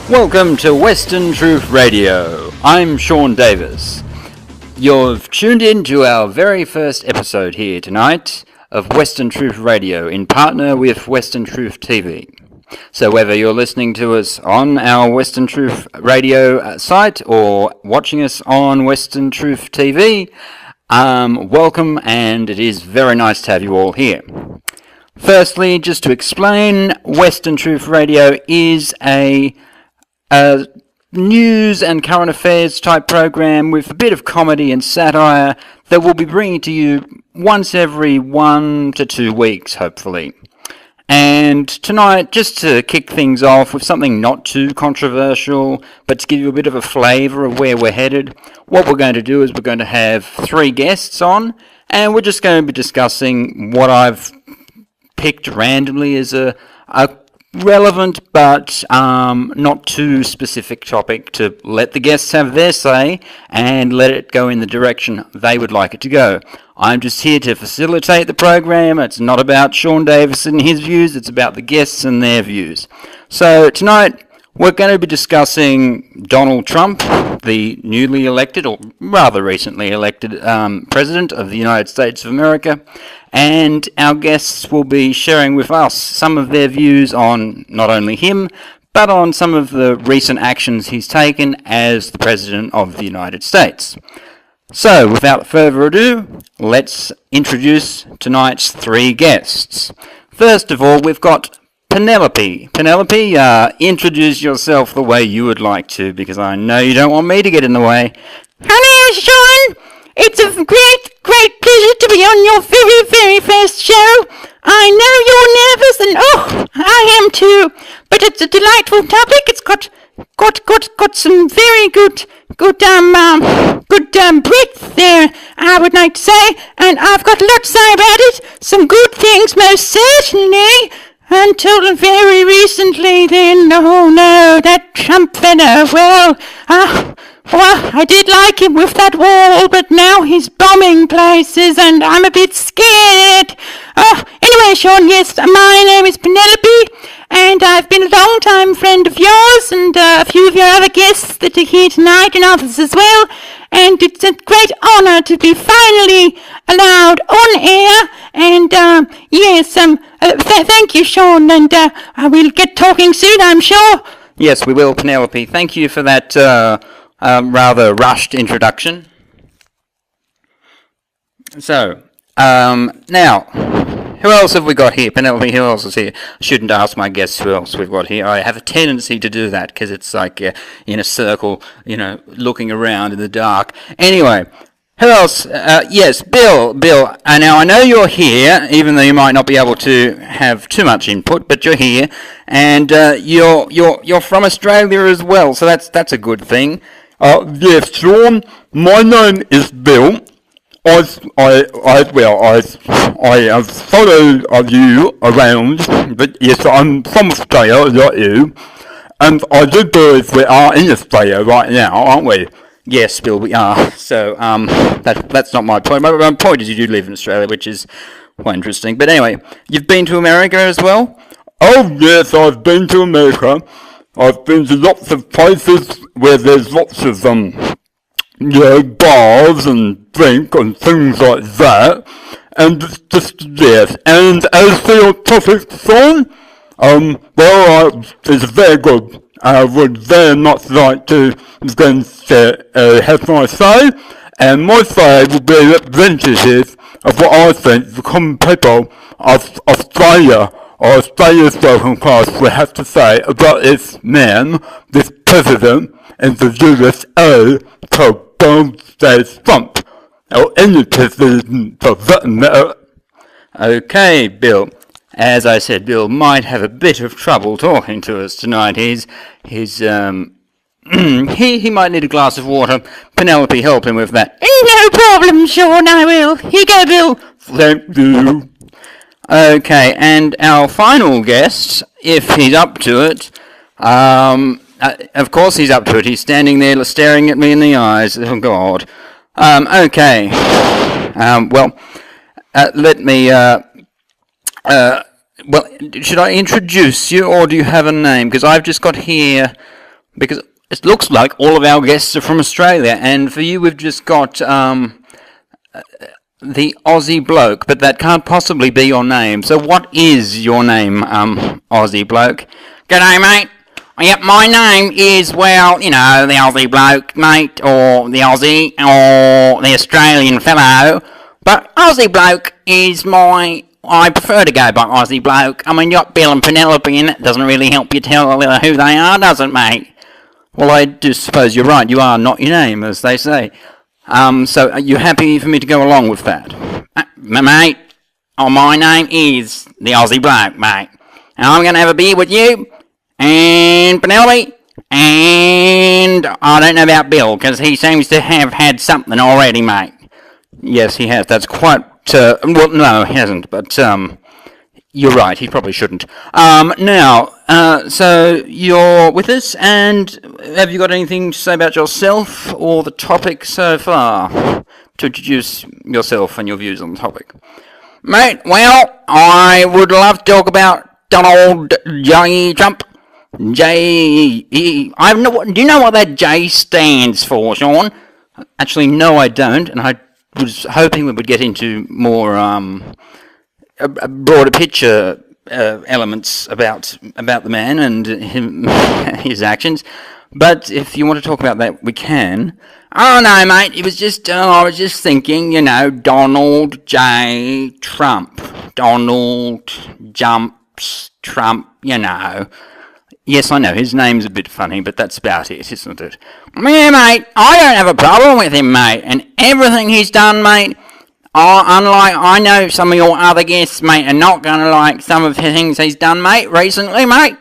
Welcome to Western Truth Radio. I'm Sean Davis. You've tuned in to our very first episode here tonight of Western Truth Radio in partner with Western Truth TV. So whether you're listening to us on our Western Truth Radio site or watching us on Western Truth TV, welcome, and it is very nice to have you all here. Firstly, just to explain, Western Truth Radio is a news and current affairs type program with a bit of comedy and satire that we'll be bringing to you once every 1 to 2 weeks, hopefully. And tonight, just to kick things off with something not too controversial, but to give you a bit of a flavour of where we're headed, what we're going to do is we're going to have 3 guests on, and we're just going to be discussing what I've picked randomly as a relevant but not too specific topic to let the guests have their say and let it go in the direction they would like it to go. I'm just here to facilitate the program. It's not about Sean Davis and his views, it's about the guests and their views. So tonight we're going to be discussing Donald Trump, the newly elected, or rather recently elected, President of the United States of America, and our guests will be sharing with us some of their views on not only him, but on some of the recent actions he's taken as the President of the United States. So, without further ado, let's introduce tonight's 3 guests. First of all, we've got Penelope. Penelope, introduce yourself the way you would like to, because I know you don't want me to get in the way. Hello, Sean. It's a great pleasure to be on your very first show. I know you're nervous, and I am too. But it's a delightful topic. It's got some very good breadth there, I would like to say, and I've got a lot to say about it. Some good things, most certainly. Until very recently, then, oh no, that Trump fellow, well, I did like him with that wall, but now he's bombing places, and I'm a bit scared. Anyway, Sean, yes, my name is Penelope, and I've been a long-time friend of yours, and a few of your other guests that are here tonight, and others as well, and it's a great honour to be finally allowed on air, and thank you, Sean, and we'll get talking soon, I'm sure. Yes, we will, Penelope. Thank you for that rather rushed introduction. So, now, who else have we got here? Penelope, who else is here? I shouldn't ask my guests who else we've got here. I have a tendency to do that, because it's like in a circle, looking around in the dark. Anyway, who else? Yes, Bill. Now, I know you're here, even though you might not be able to have too much input, but you're here, and you're from Australia as well, so that's a good thing. Yes, Sean, my name is Bill. I have followed you around, but yes, I'm from Australia, like you, and I do believe we are in Australia right now, aren't we? Yes, Bill, we are. So, that's not my point. My point is you do live in Australia, which is quite interesting. But anyway, you've been to America as well? Oh, yes, I've been to America. I've been to lots of places where there's lots of, bars and drink and things like that. And yes. And as for your topic, Sean, it's very good. I would very much like to then have my say, and my say will be representative of what I think the common people of Australia, or Australia's working class, will have to say about this man, this president in the USA, called Donald J. Trump, or any president for that matter. Okay, Bill. As I said, Bill might have a bit of trouble talking to us tonight. He might need a glass of water. Penelope, help him with that. No problem, Sean, I will. Here you go, Bill. Thank you. Okay, and our final guest, if he's up to it, of course he's up to it. He's standing there staring at me in the eyes. Oh, God. Okay. Let me, should I introduce you, or do you have a name? Because I've just got here because it looks like all of our guests are from Australia, and for you we've just got the Aussie bloke, but that can't possibly be your name. So what is your name, Aussie bloke? G'day, mate. Yep, my name is, well, you know, the Aussie bloke, mate, or the Aussie, or the Australian fellow. But Aussie bloke is I prefer to go by Aussie bloke. I mean, you got Bill and Penelope in it. Doesn't really help you tell who they are, does it, mate? Well, I do suppose you're right. You are not your name, as they say. So are you happy for me to go along with that? Mate, my name is the Aussie bloke, mate. And I'm going to have a beer with you, and Penelope, and I don't know about Bill, because he seems to have had something already, mate. Yes, he has. That's quite... well, no, he hasn't, but you're right. He probably shouldn't. So you're with us, and have you got anything to say about yourself or the topic so far? To introduce yourself and your views on the topic. Mate, well, I would love to talk about Donald J. Trump. J. Do you know what that J stands for, Sean? Actually, no, I don't, and I was hoping we would get into more a broader picture elements about the man and his actions. But if you want to talk about that, we can. Oh no, mate. It was just I was just thinking, you know, Donald J. Trump. Donald jumps Trump, you know. Yes, I know, his name's a bit funny, but that's about it, isn't it? Yeah, mate, I don't have a problem with him, mate, and everything he's done, mate, unlike, I know some of your other guests, mate, are not going to like some of the things he's done, mate, recently, mate,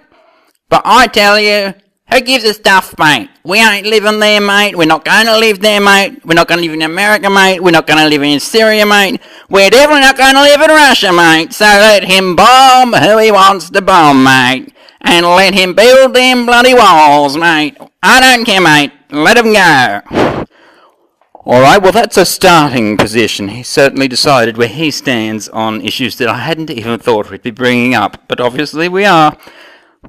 but I tell you, who gives a stuff, mate? We ain't living there, mate, we're not going to live there, mate, we're not going to live in America, mate, we're not going to live in Syria, mate, we're definitely not going to live in Russia, mate, so let him bomb who he wants to bomb, mate. And let him build them bloody walls, mate. I don't care, mate. Let him go. Alright, well that's a starting position. He certainly decided where he stands on issues that I hadn't even thought we'd be bringing up. But obviously we are.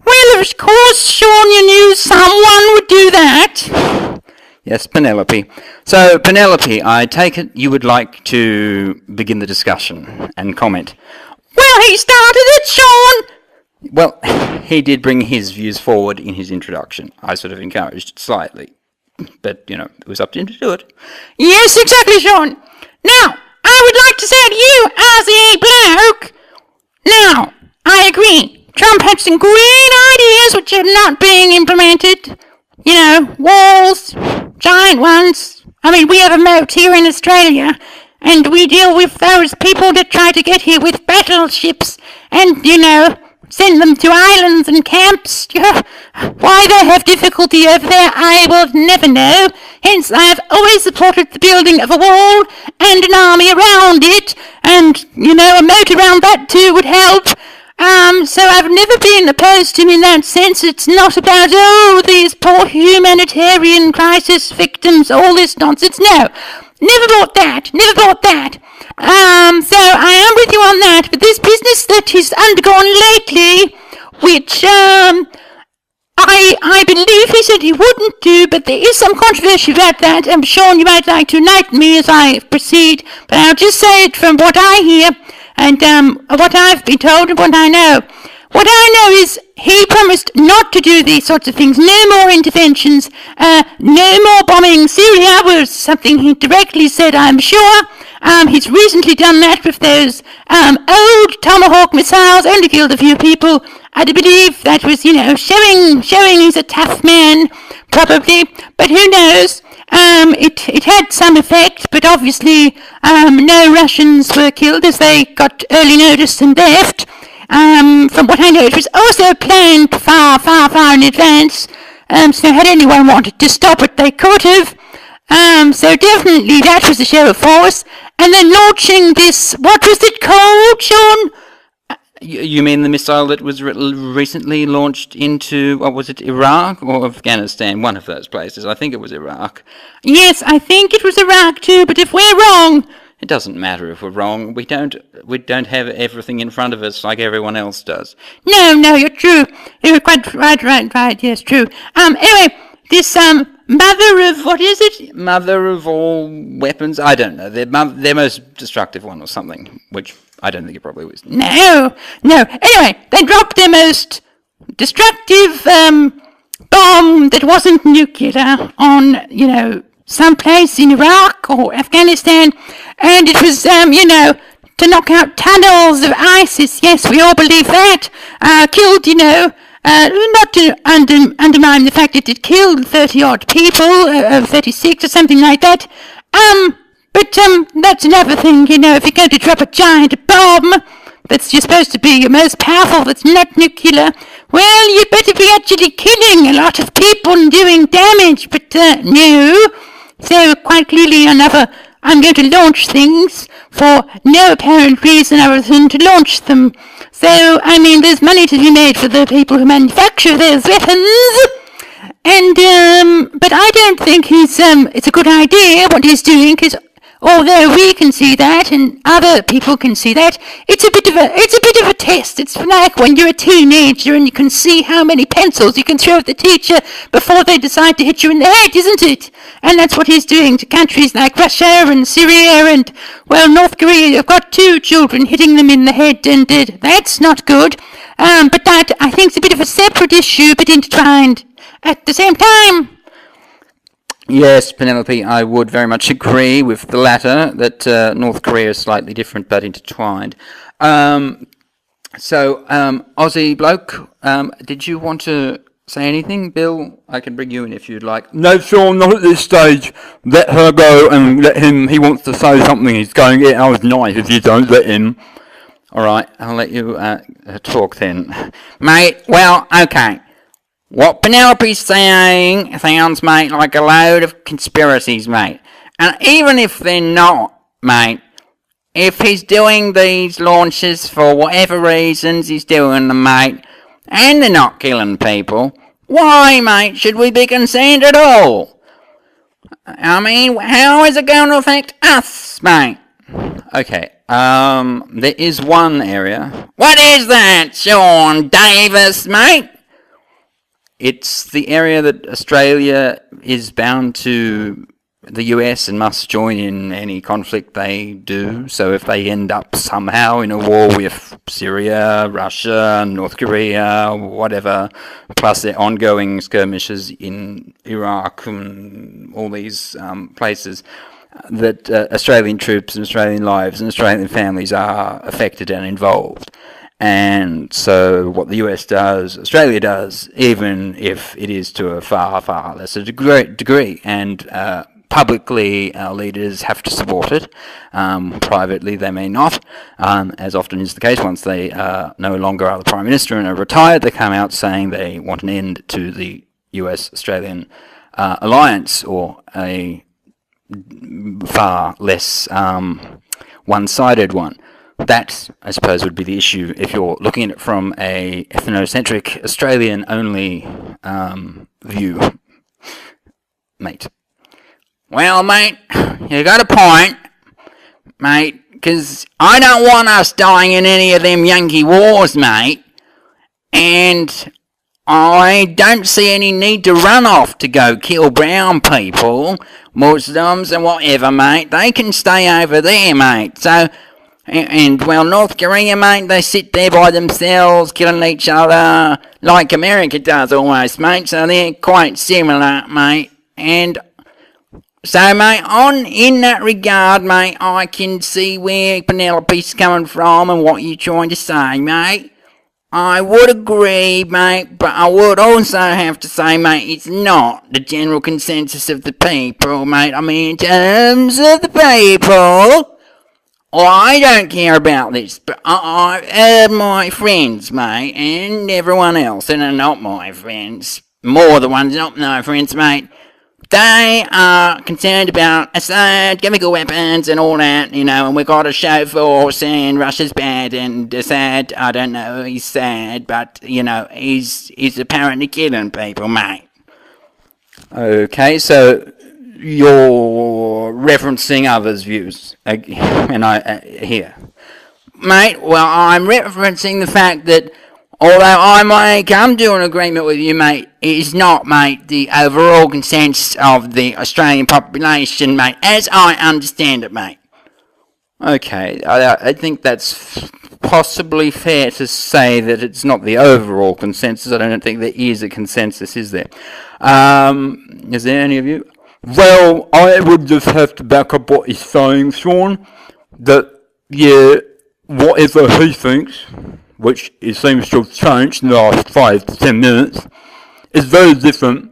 Well, of course, Sean, you knew someone would do that. Yes, Penelope. So, Penelope, I take it you would like to begin the discussion and comment. Well, he started it, Sean. Well, he did bring his views forward in his introduction. I sort of encouraged it slightly. But, you know, it was up to him to do it. Yes, exactly, Sean. Now, I would like to say to you, Aussie bloke. Now, I agree. Trump had some great ideas which are not being implemented. You know, walls, giant ones. I mean, we have a moat here in Australia, and we deal with those people that try to get here with battleships and, you know, send them to islands and camps. Why they have difficulty over there, I will never know. Hence, I have always supported the building of a wall and an army around it, and, you know, a moat around that too would help. So I've never been opposed to him in that sense. It's not about, oh, these poor humanitarian crisis victims, all this nonsense. No, never bought that. So I am with you on that, but this business that he's undergone lately, which, I believe he said he wouldn't do, but there is some controversy about that. I'm sure you might like to enlighten me as I proceed, but I'll just say it from what I hear, and, what I've been told and what I know. What I know is he promised not to do these sorts of things. No more interventions. No more bombing Syria was something he directly said, I'm sure. He's recently done that with those old Tomahawk missiles, only killed a few people. I believe that was, you know, showing he's a tough man, probably. But who knows? It had some effect, but obviously no Russians were killed as they got early notice and left. From what I know, it was also planned far in advance. So had anyone wanted to stop it, they could have. So definitely that was a show of force. And then launching this, what was it called, Sean? You mean the missile that was recently launched into, what was it, Iraq or Afghanistan? One of those places. I think it was Iraq. Yes, I think it was Iraq too, but if we're wrong, It doesn't matter if we're wrong. We don't have everything in front of us like everyone else does. No, you're true. You're quite right. Yes, true. Anyway, this mother of what is it? Mother of all weapons? I don't know. Their most destructive one or something, which I don't think it probably was. No. Anyway, they dropped their most destructive bomb that wasn't nuclear on, someplace in Iraq or Afghanistan, and it was, to knock out tunnels of ISIS. Yes, we all believe that. Killed, not to undermine the fact that it killed 30-odd people, 36 or something like that. But that's another thing, if you're going to drop a giant bomb that's you're supposed to be your most powerful, that's not nuclear, well, you better be actually killing a lot of people and doing damage, but no. So quite clearly I'm going to launch things for no apparent reason other than to launch them. So, there's money to be made for the people who manufacture those weapons. And, but I don't think it's a good idea what he's doing, because although we can see that and other people can see that, it's a bit of a test. It's like when you're a teenager and you can see how many pencils you can throw at the teacher before they decide to hit you in the head, isn't it? And that's what he's doing to countries like Russia and Syria and, North Korea. I've got 2 children hitting them in the head, and that's not good. But that, I think, is a bit of a separate issue, but intertwined at the same time. Yes, Penelope, I would very much agree with the latter, that North Korea is slightly different but intertwined. Aussie bloke, did you want to say anything? Bill, I can bring you in if you'd like. No, Sean, not at this stage. Let her go and let him. He wants to say something. He's going to get out nice if you don't let him. All right, I'll let you talk then. Mate, well, okay. What Penelope's saying sounds, mate, like a load of conspiracies, mate. And even if they're not, mate, if he's doing these launches for whatever reasons he's doing them, mate, and they're not killing people, why, mate, should we be concerned at all? How is it going to affect us, mate? Okay, there is one area. What is that, Sean Davis, mate? It's the area that Australia is bound to the US and must join in any conflict they do. So if they end up somehow in a war with Syria, Russia, North Korea, whatever, plus their ongoing skirmishes in Iraq and all these places, that Australian troops and Australian lives and Australian families are affected and involved. And so what the US does, Australia does, even if it is to a far, far lesser degree. And publicly, our leaders have to support it. Privately, they may not. As often is the case, once they no longer are the Prime Minister and are retired, they come out saying they want an end to the US-Australian alliance, or a far less one-sided one. That, I suppose, would be the issue if you're looking at it from a ethnocentric, Australian-only view, mate. Well, mate, you got a point, mate, because I don't want us dying in any of them Yankee wars, mate, and I don't see any need to run off to go kill brown people, Muslims and whatever, mate. They can stay over there, mate, so... And, North Korea, mate, they sit there by themselves, killing each other, like America does almost, mate, so they're quite similar, mate. And so, mate, in that regard, mate, I can see where Penelope's coming from and what you're trying to say, mate. I would agree, mate, but I would also have to say, mate, it's not the general consensus of the people, mate. In terms of the people... I don't care about this, but I've heard my friends, mate, and everyone else that are not my friends, more the ones not my friends, mate, they are concerned about Assad, chemical weapons and all that, and we've got a show force and Russia's bad and Assad, I don't know, he's sad, but, he's apparently killing people, mate. Okay, so you're referencing others' views, and I here. Mate, well, I'm referencing the fact that although I may come to an agreement with you, mate, it is not, mate, the overall consensus of the Australian population, mate, as I understand it, mate. Okay, I think that's possibly fair to say that it's not the overall consensus. I don't think there is a consensus, is there? Is there any of you? Well, I would just have to back up what he's saying, Sean, that, yeah, whatever he thinks, which it seems to have changed in the last 5 to 10 minutes, is very different,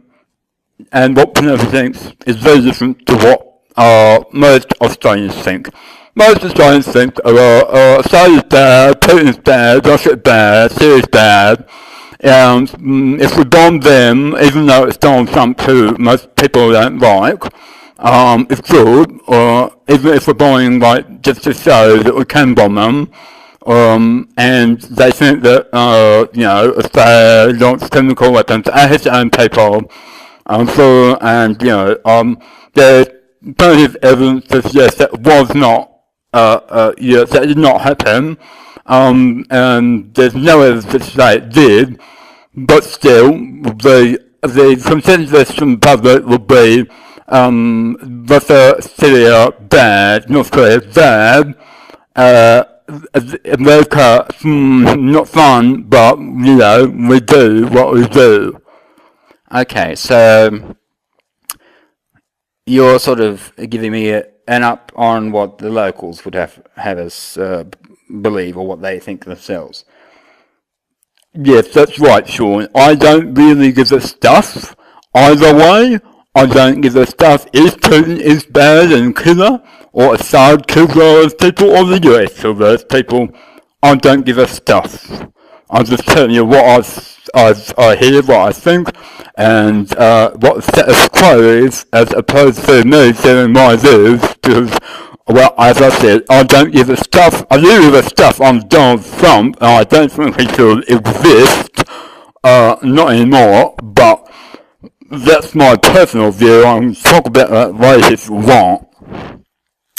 and what Penelope thinks is very different to what most Australians think. Most Australians think Australia's bad, Putin's bad, Russia's bad, Syria's bad, and if we bomb them, even though it's Donald Trump who most people don't like, it's good, or even if we're bombing, like, just to show that we can bomb them, and they think that, Australia launched chemical weapons at its own people, and, there's plenty of evidence to suggest that it was not, that did not happen, and there's no evidence to say it did, but still, the consensus from the public would be, Russia, Syria, bad, North Korea, bad, America, not fun, but, we do what we do. Okay, so you're sort of giving me an up on what the locals would have us believe, or what they think themselves. Yes, that's right, Sean. I don't really give a stuff either way. I don't give a stuff if Putin is bad and killer, or Assad kills those people, or the US kills those people. I don't give a stuff. I'm just telling you what I hear, what I think, and what the status quo is, as opposed to me sharing my views, because, well, as I said, I don't give a stuff. I do give a stuff on Donald Trump, and I don't think he should exist, not anymore, but that's my personal view. I can talk about that later if you want.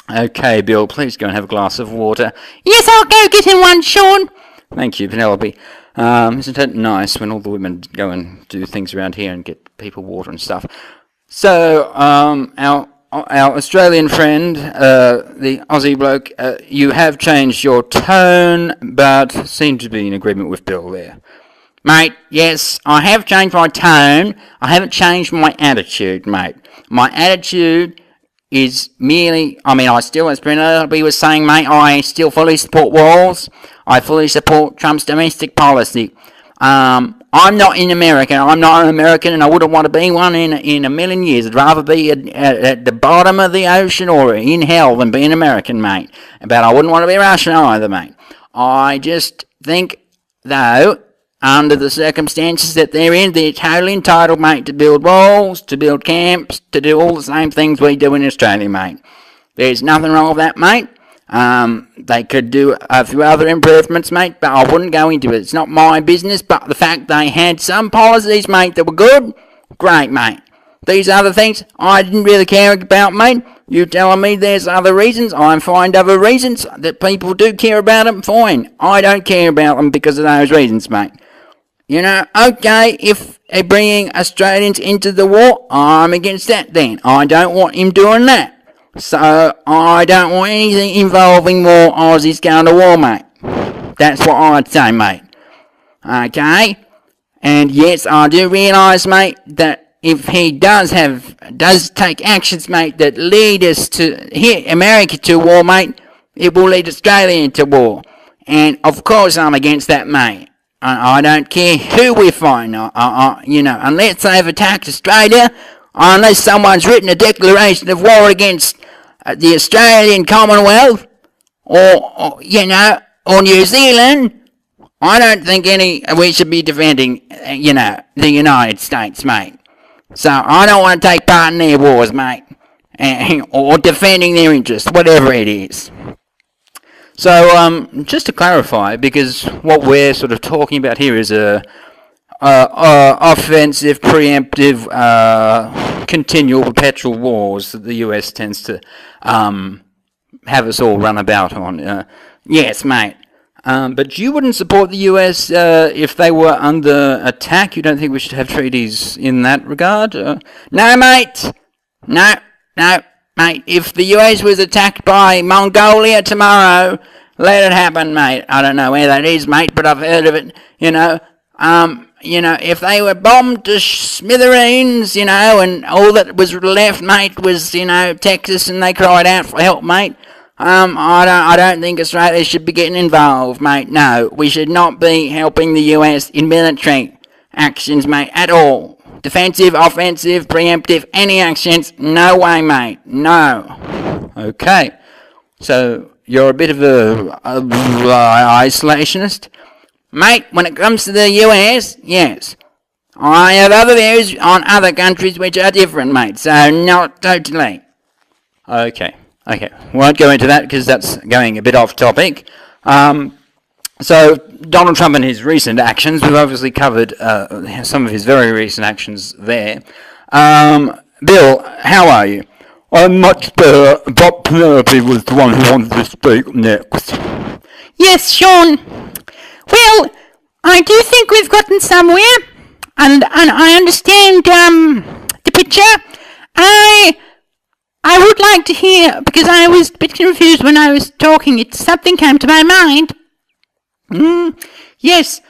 Okay, Bill, please go and have a glass of water. Yes, I'll go get him one, Sean. Thank you, Penelope. Isn't it nice when all the women go and do things around here and get people water and stuff? So, our Australian friend, the Aussie bloke, you have changed your tone, but seem to be in agreement with Bill there. Mate, yes, I have changed my tone. I haven't changed my attitude, mate. My attitude is merely, I still, as Penelope was saying, mate, I still fully support walls. I fully support Trump's domestic policy. I'm not in America. I'm not an American, and I wouldn't want to be one in a million years. I'd rather be at the bottom of the ocean or in hell than be an American, mate. But I wouldn't want to be Russian either, mate. I just think, though, under the circumstances that they're in, they're totally entitled, mate, to build walls, to build camps, to do all the same things we do in Australia, mate. There's nothing wrong with that, mate. They could do a few other improvements, mate, but I wouldn't go into it. It's not my business, but the fact they had some policies, mate, that were good, great, mate. These other things, I didn't really care about, mate. You telling me there's other reasons? I find other reasons that people do care about them, fine. I don't care about them because of those reasons, mate. Okay, if they're bringing Australians into the war, I'm against that then. I don't want him doing that. So, I don't want anything involving more Aussies going to war, mate. That's what I'd say, mate. Okay? And yes, I do realise, mate, that if he does take actions, mate, that lead us to hit America to war, mate, it will lead Australia into war. And, of course, I'm against that, mate. I don't care who we find, unless they've attacked Australia, unless someone's written a declaration of war against the Australian Commonwealth, or New Zealand, I don't think we should be defending, the United States, mate. So I don't want to take part in their wars, mate, or defending their interests, whatever it is. So, just to clarify, because what we're sort of talking about here is offensive, preemptive, continual, perpetual wars that the US tends to have us all run about on. Yes, mate. But you wouldn't support the US if they were under attack? You don't think we should have treaties in that regard? No, mate. No, mate. If the US was attacked by Mongolia tomorrow, let it happen, mate. I don't know where that is, mate, but I've heard of it, if they were bombed to smithereens, and all that was left, mate, was, Texas, and they cried out for help, mate, I don't think Australia should be getting involved, mate. No, we should not be helping the US in military actions, mate, at all. Defensive, offensive, preemptive, any actions, no way, mate. No. Okay. So, you're a bit of a isolationist? Mate, when it comes to the US, yes. I have other views on other countries which are different, mate, so not totally. Okay. Won't go into that because that's going a bit off topic. So, Donald Trump and his recent actions, we've obviously covered some of his very recent actions there. Bill, how are you? I'm much better, but Penelope was the one who wanted to speak next. Yes, Sean. Well, I do think we've gotten somewhere, and I understand the picture. I would like to hear, because I was a bit confused when I was talking. Something came to my mind. Yes,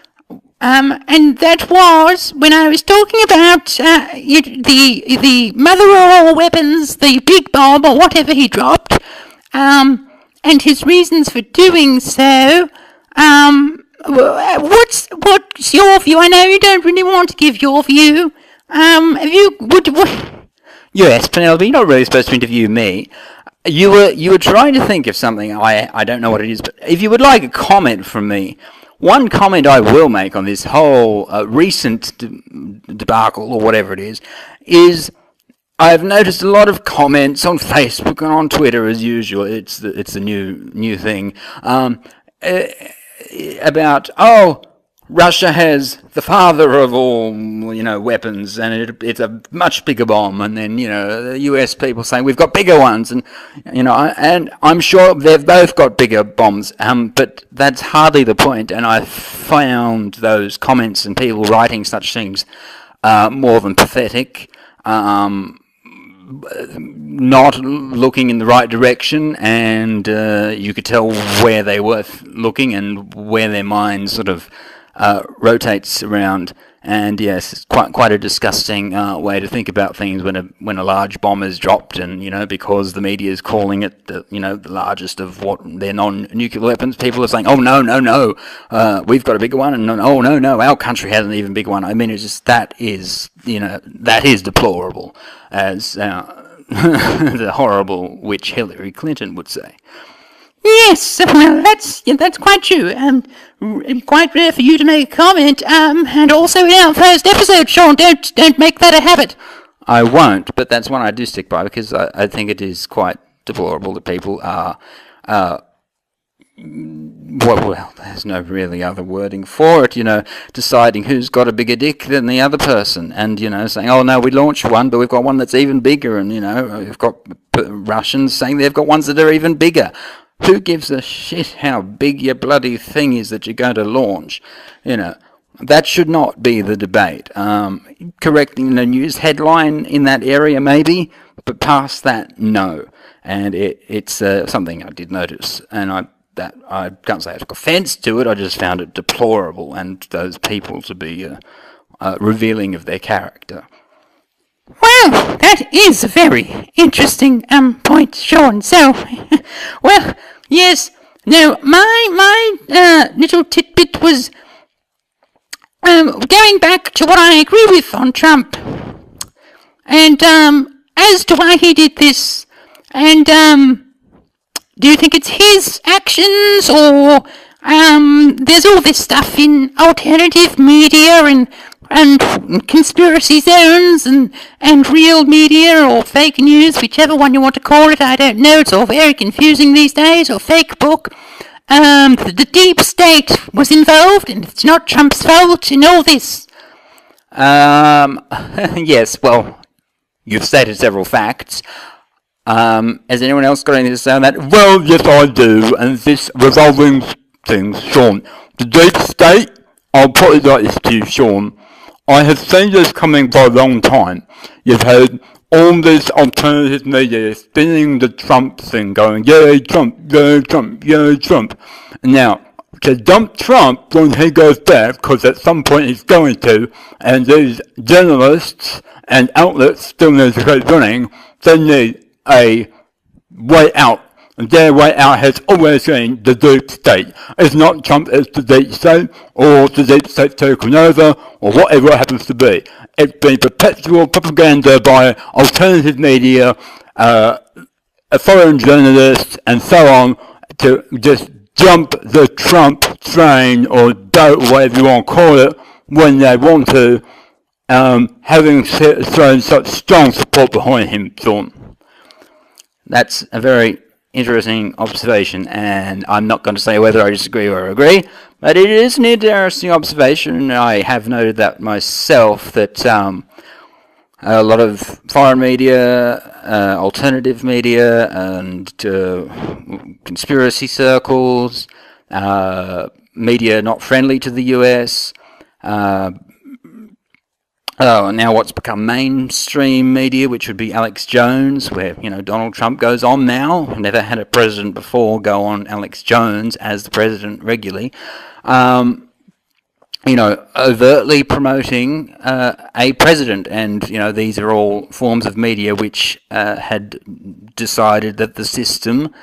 and that was when I was talking about the mother of all weapons, the big bomb or whatever he dropped, and his reasons for doing so. What's your view? I know you don't really want to give your view. Yes, Penelope, you're not really supposed to interview me. You were trying to think of something. I don't know what it is, but if you would like a comment from me, one comment I will make on this whole recent debacle or whatever it is I've noticed a lot of comments on Facebook and on Twitter as usual. It's the new thing about Russia has the father of all, weapons, and it's a much bigger bomb. And then, the US people saying we've got bigger ones, and and I'm sure they've both got bigger bombs. But that's hardly the point. And I found those comments and people writing such things more than pathetic. Not looking in the right direction, and you could tell where they were looking and where their mind sort of rotates around. And yes, it's quite a disgusting way to think about things when a large bomb is dropped, and because the media is calling it the largest of what their non-nuclear weapons, people are saying, oh no, we've got a bigger one, and oh no, our country has an even bigger one. I mean, it's just that is deplorable, as the horrible witch Hillary Clinton would say. Yes, well, that's quite true. Quite rare for you to make a comment. And also in our first episode, Sean, don't make that a habit. I won't, but that's one I do stick by because I think it is quite deplorable that people are. Well, there's no really other wording for it, deciding who's got a bigger dick than the other person, and, saying, oh no, we launched one, but we've got one that's even bigger, and, we've got Russians saying they've got ones that are even bigger. Who gives a shit how big your bloody thing is that you're going to launch? That should not be the debate. Correcting the news headline in that area, maybe, but past that, no. And it's something I did notice, and I can't say I took offence to it, I just found it deplorable, and those people to be revealing of their character. Well, that is a very interesting point, Sean. So, well, yes. Now, my little tidbit was going back to what I agree with on Trump, and as to why he did this, and do you think it's his actions, or there's all this stuff in alternative media and conspiracy zones and real media or fake news, whichever one you want to call it, I don't know, it's all very confusing these days, or fake book. The deep state was involved, and it's not Trump's fault in all this. Yes, well, you've stated several facts. Has anyone else got anything to say on that? Well, yes, I do, and this revolving things, Sean. The deep state, I'll put it like this to you, Sean. I have seen this coming for a long time. You've heard all this alternative media spinning the Trump thing, going, yay Trump, yay Trump, yay Trump. Now, to dump Trump when he goes back, because at some point he's going to, and these journalists and outlets still need to keep running, they need a way out. And their way out has always been the deep state. It's not Trump, it's the deep state, or the deep state taking over, or whatever it happens to be. It's been perpetual propaganda by alternative media, foreign journalists, and so on, to just jump the Trump train, or boat, whatever you want to call it, when they want to, having thrown such strong support behind him, Sean. That's a very interesting observation, and I'm not going to say whether I disagree or agree, but it is an interesting observation. I have noted that myself, that a lot of foreign media, alternative media, and conspiracy circles, media not friendly to the US, now what's become mainstream media, which would be Alex Jones, where, Donald Trump goes on now. Never had a president before go on Alex Jones as the president regularly. Overtly promoting a president. And, these are all forms of media which had decided that the system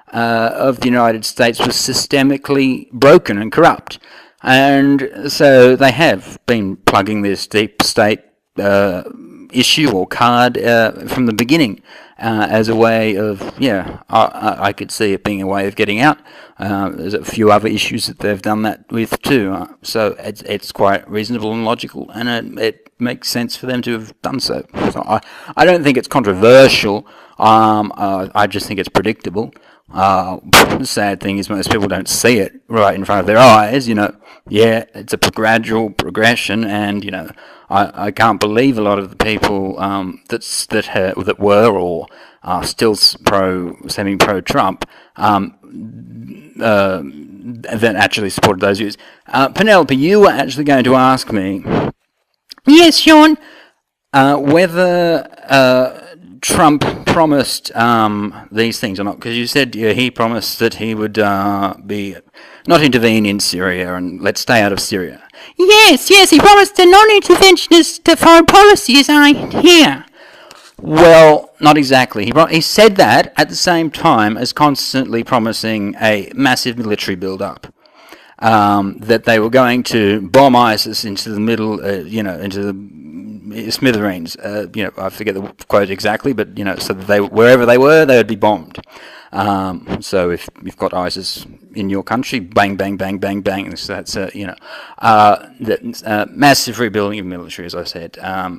of the United States was systemically broken and corrupt. And so they have been plugging this deep state issue or card from the beginning as a way of, I could see it being a way of getting out. There's a few other issues that they've done that with too. So it's quite reasonable and logical, and it makes sense for them to have done so. So I don't think it's controversial. I just think it's predictable. The sad thing is most people don't see it right in front of their eyes. It's a gradual progression, and I can't believe a lot of the people that were or are still semi-pro Trump that actually supported those views. Penelope, you were actually going to ask me, Yes, Sean. whether Trump promised these things or not, because you said he promised that he would not intervene in Syria and let's stay out of Syria. Yes, he promised a non-interventionist foreign policy, as I hear. Well, not exactly. He said that at the same time as constantly promising a massive military build-up. That they were going to bomb ISIS into the middle, into the smithereens. I forget the quote exactly, but so that wherever they were, they would be bombed. So if you've got ISIS in your country, bang, bang, bang, bang, bang. So that's massive rebuilding of military, as I said.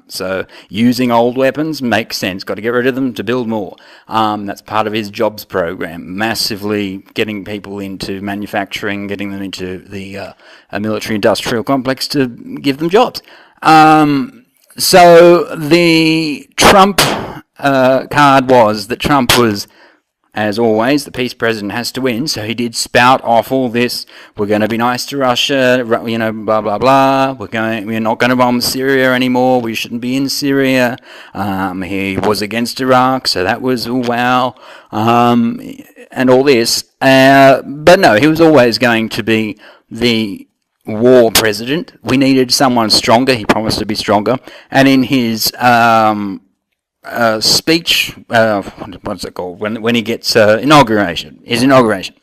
So using old weapons makes sense. Got to get rid of them to build more. That's part of his jobs program. Massively getting people into manufacturing, getting them into the military-industrial complex to give them jobs. So the Trump card was that Trump was, as always, the peace president has to win, so he did spout off all this. We're going to be nice to Russia, blah blah blah. We're not going to bomb Syria anymore. We shouldn't be in Syria. He was against Iraq, so that was wow, and all this. But no, he was always going to be the war president. We needed someone stronger. He promised to be stronger, and in his speech, what's it called, when he gets his inauguration,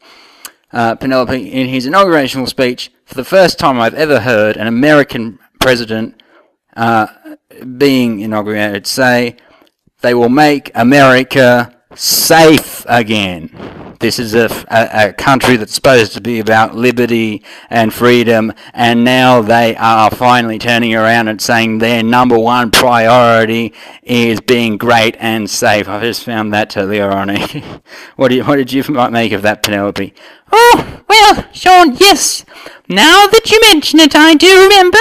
Penelope, in his inaugurational speech, for the first time I've ever heard an American president being inaugurated say, they will make America safe again. This is a country that's supposed to be about liberty and freedom, and now they are finally turning around and saying their number one priority is being great and safe. I just found that totally ironic. What did you make of that, Penelope? Oh, well, Sean, yes. Now that you mention it, I do remember.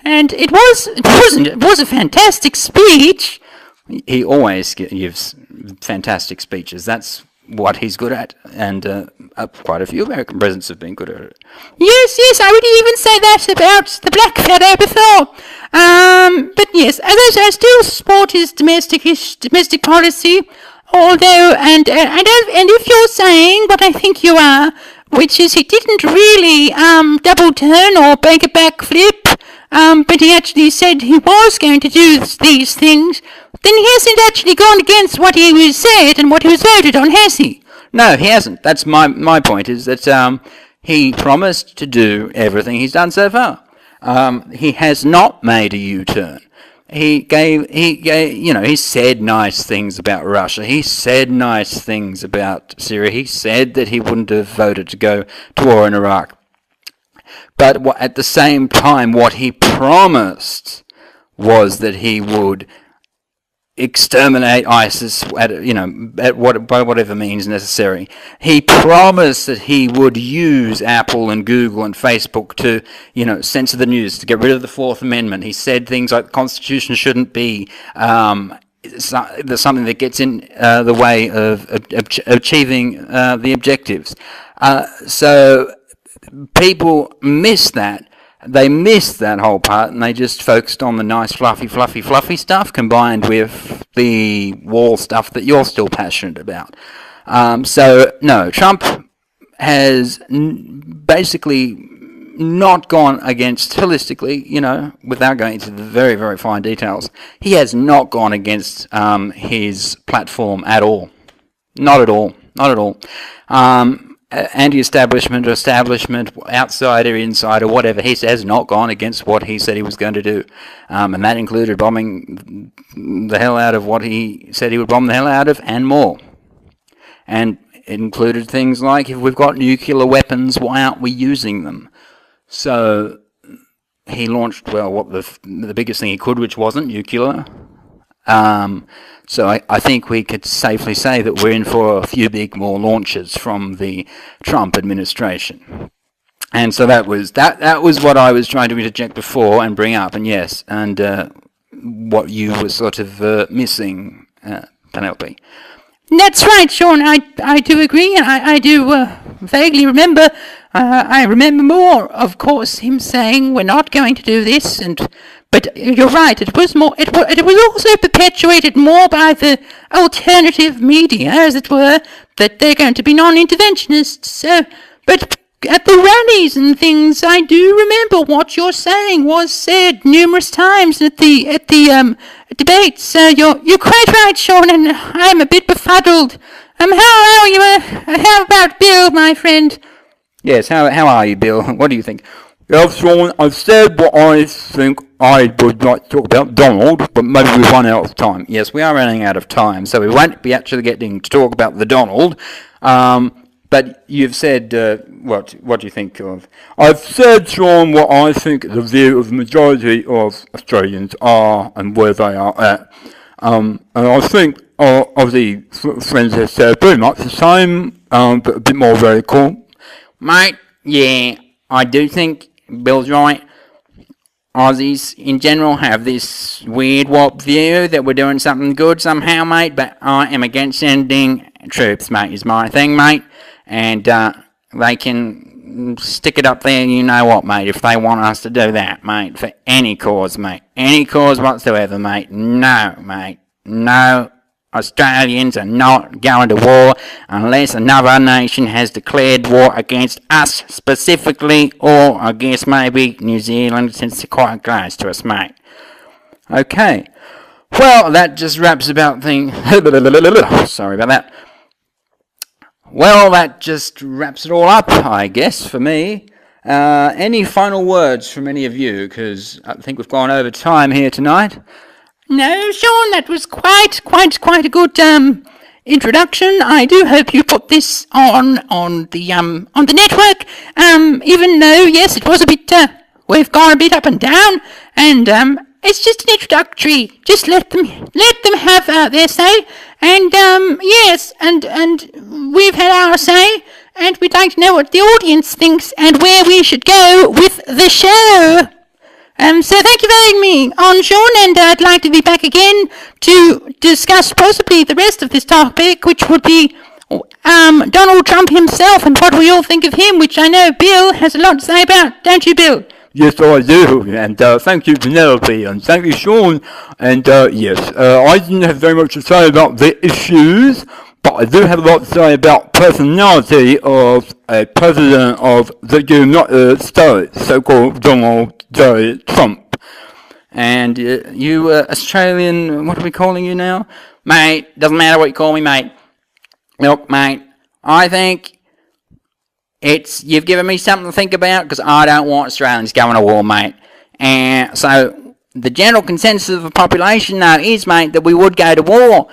and it was a fantastic speech. He always gives fantastic speeches. That's what he's good at, and quite a few American presidents have been good at it. Yes, I would even say that about the black fellow before. But yes, I still support his domestic policy. Although, and if you're saying what I think you are, which is he didn't really double turn or make a backflip, but he actually said he was going to do these things, then he hasn't actually gone against what he was said and what he was voted on, has he? No, he hasn't. That's my point, is that he promised to do everything he's done so far. He has not made a U-turn. He said nice things about Russia. He said nice things about Syria. He said that he wouldn't have voted to go to war in Iraq. But at the same time, what he promised was that he would exterminate ISIS by whatever means necessary. He promised that he would use Apple and Google and Facebook to, censor the news, to get rid of the Fourth Amendment. He said things like the Constitution shouldn't be something that gets in the way of achieving the objectives. So people miss that. They missed that whole part, and they just focused on the nice, fluffy stuff, combined with the wall stuff that you're still passionate about. No, Trump has basically not gone against, holistically, without going into the very, very fine details, he has not gone against his platform at all. Not at all. Anti-establishment or establishment, outsider, insider, whatever, he has not gone against what he said he was going to do. And that included bombing the hell out of what he said he would bomb the hell out of, and more. And it included things like, if we've got nuclear weapons, why aren't we using them? So he launched, what the biggest thing he could, which wasn't nuclear. So I think we could safely say that we're in for a few big more launches from the Trump administration. And so that was what I was trying to interject before and bring up, and yes, and what you were sort of missing, Penelope. That's right, Sean. I do agree, and I do vaguely remember. I remember more, of course, him saying we're not going to do this, but you're right. It was more. It was also perpetuated more by the alternative media, as it were, that they're going to be non-interventionists. So, but at the rallies and things, I do remember what you're saying was said numerous times at the debates. So you're quite right, Sean, and I'm a bit befuddled. How are you? How about Bill, my friend? Yes. How are you, Bill? What do you think? Well, Sean, I've said what I think I would like to talk about Donald, but maybe we've run out of time. Yes, we are running out of time, so we won't be actually getting to talk about the Donald. But you've said, what do you think of? I've said, Sean, what I think the view of the majority of Australians are and where they are at. And I think, obviously, friends have said pretty much the same, but a bit more radical. Mate, yeah, I do think Bill's right. Aussies in general have this weird warped view that we're doing something good somehow, mate, but I am against sending troops, mate, is my thing, mate. And they can stick it up there, you know what, mate, if they want us to do that, mate, for any cause, mate. Any cause whatsoever, mate. No, mate. No. Australians are not going to war unless another nation has declared war against us specifically, or against maybe New Zealand, since they're quite close to us, mate. Okay. Well, that just wraps about things. Sorry about that. Well, that just wraps it all up, I guess, for me. Any final words from any of you? Because I think we've gone over time here tonight. No, Sean, that was quite a good introduction. I do hope you put this on the network. Even though, yes, it was a bit we've gone a bit up and down, and it's just an introductory. Just let them have their say, and yes, and we've had our say, and we'd like to know what the audience thinks and where we should go with the show. So thank you for having me on, Sean, and I'd like to be back again to discuss possibly the rest of this topic, which would be Donald Trump himself and what we all think of him, which I know Bill has a lot to say about, don't you, Bill? Yes, I do, and thank you, Penelope, and thank you, Sean, and yes, I didn't have very much to say about the issues, but I do have a lot to say about personality of a president of the United States, so-called Donald J. Trump. And you, Australian, what are we calling you now? Mate, doesn't matter what you call me, mate. Look, mate, I think you've given me something to think about, because I don't want Australians going to war, mate. And so the general consensus of the population, though, is, mate, that we would go to war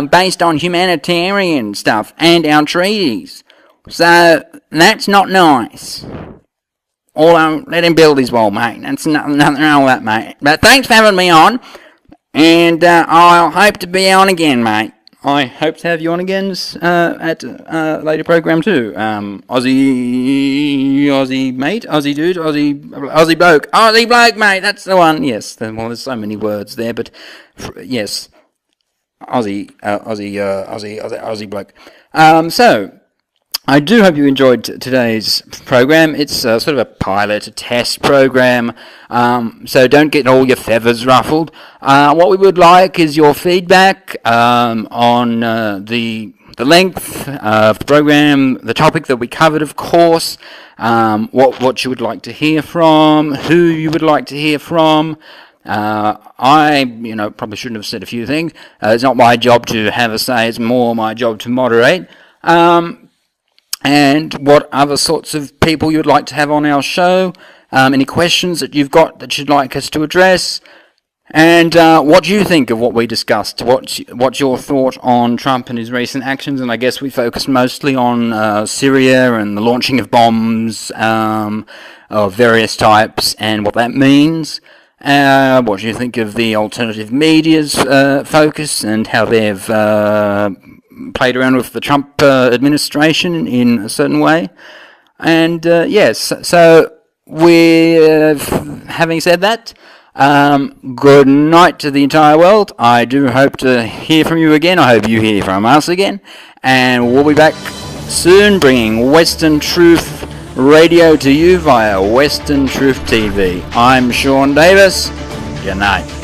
based on humanitarian stuff and our treaties. So that's not nice. Although, let him build his wall, mate. That's nothing wrong with that, mate. But thanks for having me on, and I'll hope to be on again, mate. I hope to have you on again at a later program too. Aussie mate, Aussie dude, Aussie bloke, mate, that's the one. Yes, well, there's so many words there, but yes, Aussie bloke. So I do hope you enjoyed today's program. It's sort of a pilot, a test program, so don't get all your feathers ruffled. What we would like is your feedback on the length of the program, the topic that we covered, of course, what you would like to hear from, who you would like to hear from. I probably shouldn't have said a few things. It's not my job to have a say, it's more my job to moderate. And what other sorts of people you would like to have on our show, any questions that you've got that you'd like us to address, and what do you think of what we discussed? What's your thought on Trump and his recent actions? And I guess we focused mostly on Syria and the launching of bombs of various types and what that means. What do you think of the alternative media's focus and how they've played around with the Trump administration in a certain way? And yes, so having said that, good night to the entire world. I do hope to hear from you again. I hope you hear from us again, and we'll be back soon bringing Western Truth Radio to you via Western Truth TV. I'm Sean Davis. Good night.